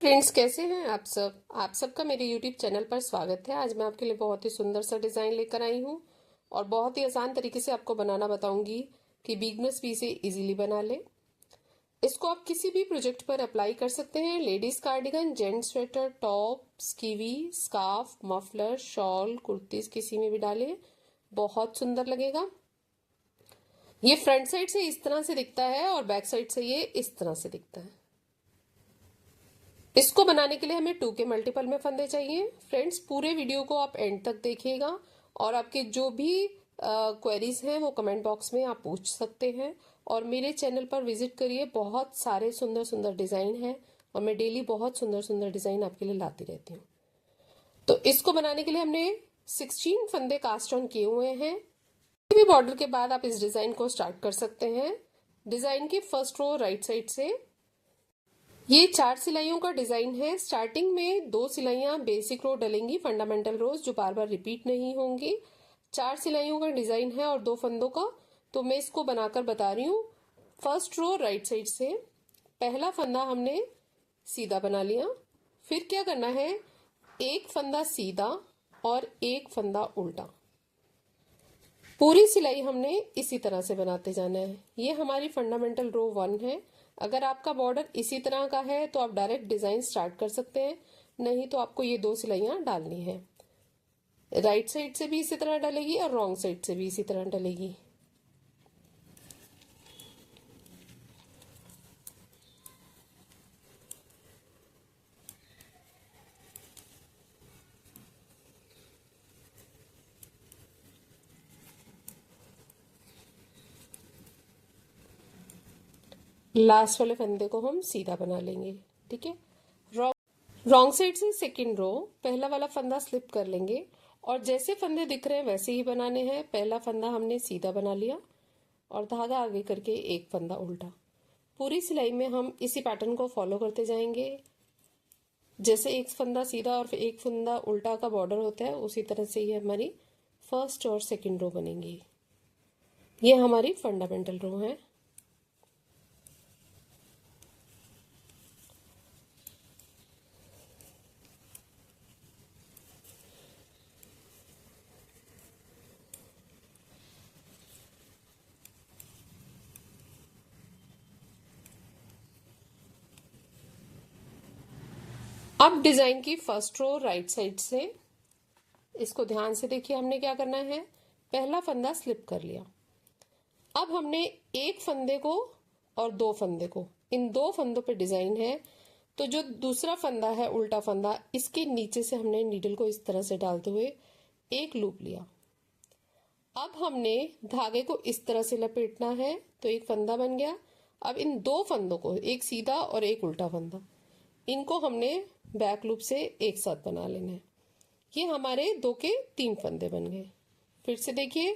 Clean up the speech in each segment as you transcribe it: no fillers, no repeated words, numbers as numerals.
Friends, कैसे हैं आप सबका मेरे यूट्यूब चैनल पर स्वागत है। आज मैं आपके लिए बहुत ही सुंदर सा डिज़ाइन लेकर आई हूँ और बहुत ही आसान तरीके से आपको बनाना बताऊंगी कि बिगनर्स भी इसे इजीली बना ले। इसको आप किसी भी प्रोजेक्ट पर अप्लाई कर सकते हैं। Ladies cardigan, gents sweater, top, skivvy, scarf, muffler, shawl, kurtis किसी में भी डालें, बहुत सुंदर लगेगा। ये फ्रंट साइड से इस तरह से दिखता है और बैक साइड से ये इस तरह से दिखता है। इसको बनाने के लिए हमें 2 के मल्टीपल में फंदे चाहिए। फ्रेंड्स, पूरे वीडियो को आप एंड तक देखिएगा और आपके जो भी क्वेरीज हैं वो कमेंट बॉक्स में आप पूछ सकते हैं। और मेरे चैनल पर विजिट करिए, बहुत सारे सुंदर सुंदर डिजाइन हैं और मैं डेली बहुत सुंदर सुंदर डिजाइन आपके लिए लाती रहती हूँ। तो इसको बनाने के लिए हमने 16 फंदे कास्ट ऑन किए हुए हैं। किसी भी बॉर्डर के बाद आप इस डिजाइन को स्टार्ट कर सकते हैं। डिजाइन की फर्स्ट रो राइट साइड से ये 4 सिलाइयों का डिजाइन है। स्टार्टिंग में 2 सिलाइयां बेसिक रो डलेंगी, फंडामेंटल रोज जो बार बार रिपीट नहीं होंगी। 4 सिलाइयों का डिजाइन है और 2 फंदों का। तो मैं इसको बनाकर बता रही हूँ। फर्स्ट रो राइट साइड से पहला फंदा हमने सीधा बना लिया। फिर क्या करना है, एक फंदा सीधा और एक फंदा उल्टा। पूरी सिलाई हमने इसी तरह से बनाते जाना है। ये हमारी फंडामेंटल रो 1 है। अगर आपका बॉर्डर इसी तरह का है तो आप डायरेक्ट डिजाइन स्टार्ट कर सकते हैं, नहीं तो आपको ये 2 सिलाइयां डालनी है। राइट साइड से भी इसी तरह डलेगी और रॉन्ग साइड से भी इसी तरह डलेगी। लास्ट वाले फंदे को हम सीधा बना लेंगे। ठीक है। रॉन्ग साइड से सेकेंड रो पहला वाला फंदा स्लिप कर लेंगे और जैसे फंदे दिख रहे हैं वैसे ही बनाने हैं। पहला फंदा हमने सीधा बना लिया और धागा आगे करके एक फंदा उल्टा। पूरी सिलाई में हम इसी पैटर्न को फॉलो करते जाएंगे। जैसे एक फंदा सीधा और एक फंदा उल्टा का बॉर्डर होता है, उसी तरह से ये हमारी फर्स्ट और सेकंड रो बनेंगी। ये हमारी फंडामेंटल रो है। अब डिजाइन की फर्स्ट रो राइट साइड से, इसको ध्यान से देखिए, हमने क्या करना है, पहला फंदा स्लिप कर लिया। अब हमने एक फंदे को और 2 फंदे को, इन 2 फंदों पे डिजाइन है, तो जो दूसरा फंदा है उल्टा फंदा, इसके नीचे से हमने नीडल को इस तरह से डालते हुए एक लूप लिया। अब हमने धागे को इस तरह से लपेटना है, तो एक फंदा बन गया। अब इन 2 फंदों को, एक सीधा और एक उल्टा फंदा, इनको हमने बैक लूप से एक साथ बना लेना है। ये हमारे 2 के 3 फंदे बन गए। फिर से देखिए,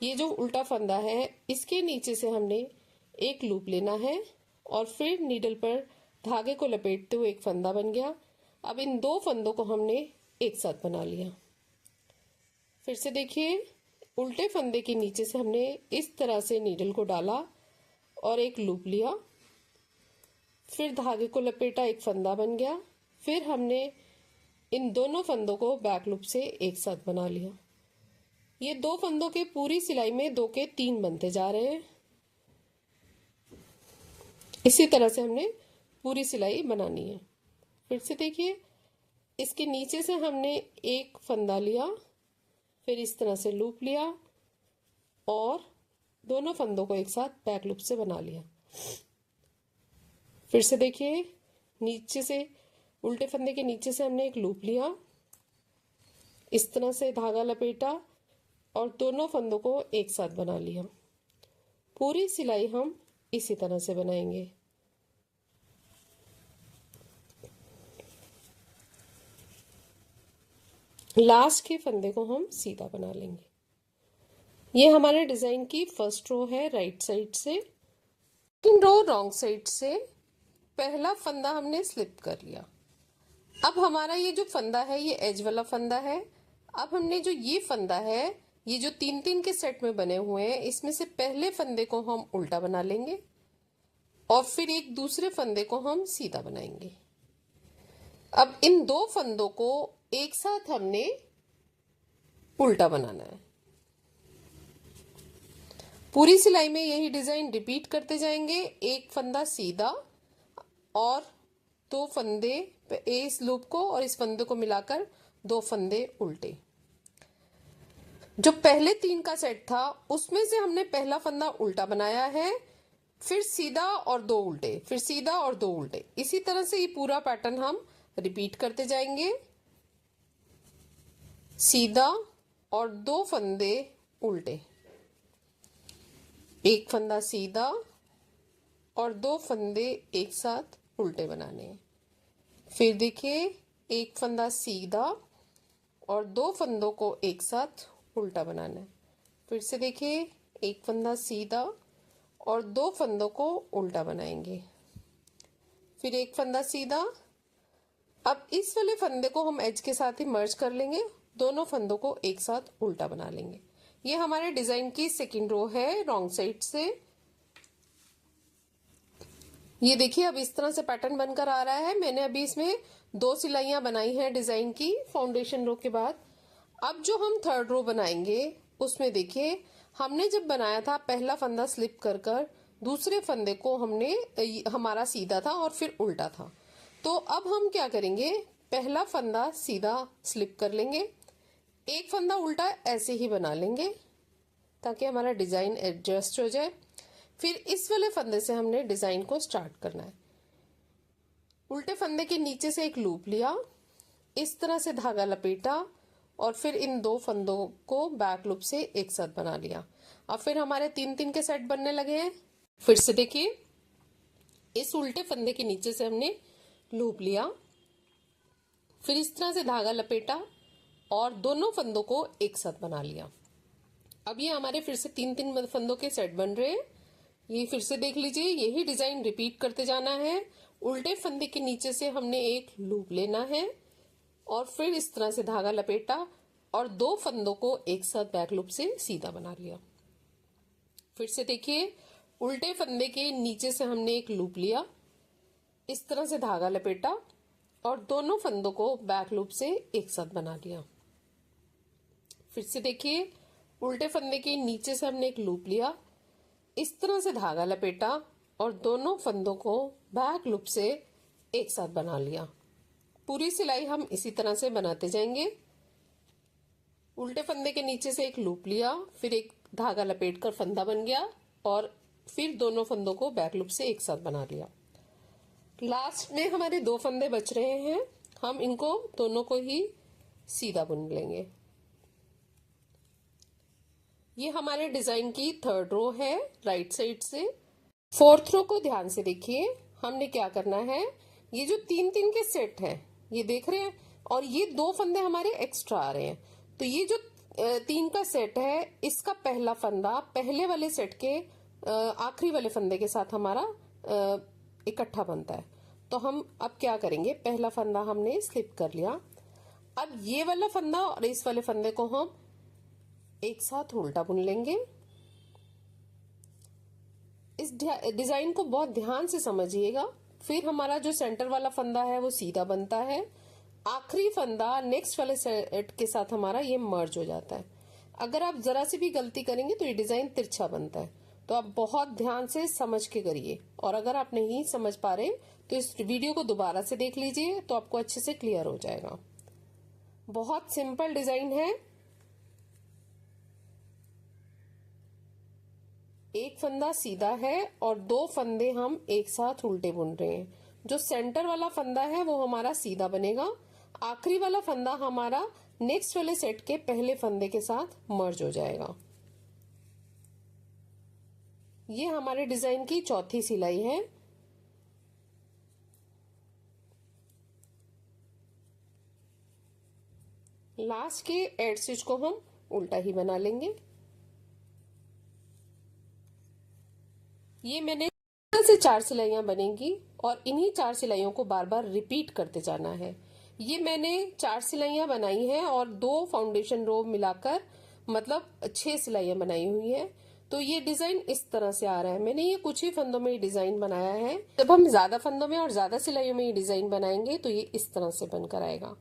ये जो उल्टा फंदा है इसके नीचे से हमने एक लूप लेना है और फिर नीडल पर धागे को लपेटते हुए एक फंदा बन गया। अब इन 2 फंदों को हमने एक साथ बना लिया। फिर से देखिए, उल्टे फंदे के नीचे से हमने इस तरह से नीडल को डाला और एक लूप लिया, फिर धागे को लपेटा, एक फंदा बन गया। फिर हमने इन दोनों फंदों को बैक लूप से एक साथ बना लिया। ये 2 फंदों के पूरी सिलाई में 2 के 3 बनते जा रहे हैं। इसी तरह से हमने पूरी सिलाई बनानी है। फिर से देखिए, इसके नीचे से हमने एक फंदा लिया, फिर इस तरह से लूप लिया और दोनों फंदों को एक साथ बैक लूप से बना लिया। फिर से देखिए, नीचे से, उल्टे फंदे के नीचे से हमने एक लूप लिया, इस तरह से धागा लपेटा और दोनों फंदों को एक साथ बना लिया। पूरी सिलाई हम इसी तरह से बनाएंगे। लास्ट के फंदे को हम सीधा बना लेंगे। ये हमारे डिजाइन की फर्स्ट रो है राइट साइड से। सेकंड रो रॉन्ग साइड से पहला फंदा हमने स्लिप कर लिया। अब हमारा ये जो फंदा है ये एज वाला फंदा है। अब हमने जो ये फंदा है, ये जो 3-3 के सेट में बने हुए हैं, इसमें से पहले फंदे को हम उल्टा बना लेंगे और फिर एक दूसरे फंदे को हम सीधा बनाएंगे। अब इन दो फंदों को एक साथ हमने उल्टा बनाना है। पूरी सिलाई में यही डिजाइन रिपीट करते जाएंगे। एक फंदा सीधा और दो फंदे इस लूप को और इस फंदे को मिलाकर दो फंदे उल्टे। जो पहले 3 का सेट था उसमें से हमने पहला फंदा उल्टा बनाया है, फिर सीधा और दो उल्टे, फिर सीधा और दो उल्टे। इसी तरह से ये पूरा पैटर्न हम रिपीट करते जाएंगे। सीधा और दो फंदे उल्टे, एक फंदा सीधा और दो फंदे एक साथ उल्टे बनाने हैं। फिर देखिए, एक फंदा सीधा और दो फंदों को एक साथ उल्टा बनाना है। फिर से देखिए, एक फंदा सीधा और दो फंदों को उल्टा बनाएंगे, फिर एक फंदा सीधा। अब इस वाले फंदे को हम एज के साथ ही मर्ज कर लेंगे, दोनों फंदों को एक साथ उल्टा बना लेंगे। ये हमारे डिजाइन की सेकंड रो है रॉन्ग साइड से। ये देखिए, अब इस तरह से पैटर्न बनकर आ रहा है। मैंने अभी इसमें 2 सिलाइयां बनाई हैं डिजाइन की फाउंडेशन रो के बाद। अब जो हम थर्ड रो बनाएंगे उसमें देखिए, हमने जब बनाया था पहला फंदा स्लिप कर कर दूसरे फंदे को हमने हमारा सीधा था और फिर उल्टा था। तो अब हम क्या करेंगे, पहला फंदा सीधा स्लिप कर लेंगे, एक फंदा उल्टा ऐसे ही बना लेंगे ताकि हमारा डिजाइन एडजस्ट हो जाए। फिर इस वाले फंदे से हमने डिजाइन को स्टार्ट करना है। उल्टे फंदे के नीचे से एक लूप लिया, इस तरह से धागा लपेटा और फिर इन दो फंदों को बैक लूप से एक साथ बना लिया। अब फिर हमारे 3-3 के सेट बनने लगे हैं। फिर से देखिए, इस उल्टे फंदे के नीचे से हमने लूप लिया, फिर इस तरह से धागा लपेटा और दोनों फंदों को एक साथ बना लिया। अब ये हमारे फिर से 3-3 फंदों के सेट बन रहे हैं। ये फिर से देख लीजिए, यही डिजाइन रिपीट करते जाना है। उल्टे फंदे के नीचे से हमने एक लूप लेना है और फिर इस तरह से धागा लपेटा और दो फंदों को एक साथ बैक लूप से सीधा बना लिया। फिर से देखिए, उल्टे फंदे के नीचे से हमने एक लूप लिया, इस तरह से धागा लपेटा और दोनों फंदों को बैक लूप से एक साथ बना लिया। फिर से देखिए, उल्टे फंदे के नीचे से हमने एक लूप लिया, इस तरह से धागा लपेटा और दोनों फंदों को बैक लूप से एक साथ बना लिया। पूरी सिलाई हम इसी तरह से बनाते जाएंगे। उल्टे फंदे के नीचे से एक लूप लिया, फिर एक धागा लपेटकर फंदा बन गया और फिर दोनों फंदों को बैक लूप से एक साथ बना लिया। लास्ट में हमारे 2 फंदे बच रहे हैं, हम इनको दोनों को ही सीधा बुन लेंगे। ये हमारे डिजाइन की थर्ड रो है राइट साइड से। फोर्थ रो को ध्यान से देखिए, हमने क्या करना है, ये जो 3-3 के सेट है ये देख रहे हैं और ये 2 फंदे हमारे एक्स्ट्रा आ रहे हैं। तो ये जो 3 का सेट है इसका पहला फंदा पहले वाले सेट के आखिरी वाले फंदे के साथ हमारा इकट्ठा बनता है। तो हम अब क्या करेंगे, पहला फंदा हमने स्लिप कर लिया, अब ये वाला फंदा और इस वाले फंदे को हम एक साथ उल्टा बुन लेंगे। इस डिजाइन को बहुत ध्यान से समझिएगा। फिर हमारा जो सेंटर वाला फंदा है वो सीधा बनता है, आखिरी फंदा नेक्स्ट वाले सेट के साथ हमारा ये मर्ज हो जाता है। अगर आप जरा सी भी गलती करेंगे तो ये डिजाइन तिरछा बनता है। तो आप बहुत ध्यान से समझ के करिए, और अगर आप नहीं समझ पा रहे तो इस वीडियो को दोबारा से देख लीजिए तो आपको अच्छे से क्लियर हो जाएगा। बहुत सिंपल डिजाइन है। एक फंदा सीधा है और 2 फंदे हम एक साथ उल्टे बुन रहे हैं। जो सेंटर वाला फंदा है वो हमारा सीधा बनेगा, आखिरी वाला फंदा हमारा नेक्स्ट वाले सेट के पहले फंदे के साथ मर्ज हो जाएगा। ये हमारे डिजाइन की चौथी सिलाई है। लास्ट के एड स्टिच को हम उल्टा ही बना लेंगे। ये मैंने से 4 सिलाइयां बनेंगी और इन्हीं 4 सिलाइयों को बार बार रिपीट करते जाना है। ये मैंने 4 सिलाइयां बनाई हैं और 2 फाउंडेशन रो मिलाकर मतलब 6 सिलाइयां बनाई हुई है। तो ये डिजाइन इस तरह से आ रहा है। मैंने ये कुछ ही फंदों में ये डिजाइन बनाया है। जब हम ज्यादा फंदों में और ज्यादा सिलाइयों में ये डिजाइन बनाएंगे तो ये इस तरह से बनकर आएगा।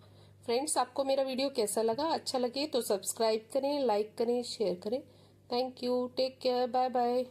फ्रेंड्स, आपको मेरा वीडियो कैसा लगा? अच्छा लगे तो सब्सक्राइब करें, लाइक करें, शेयर करें। Thank you, take care, bye bye.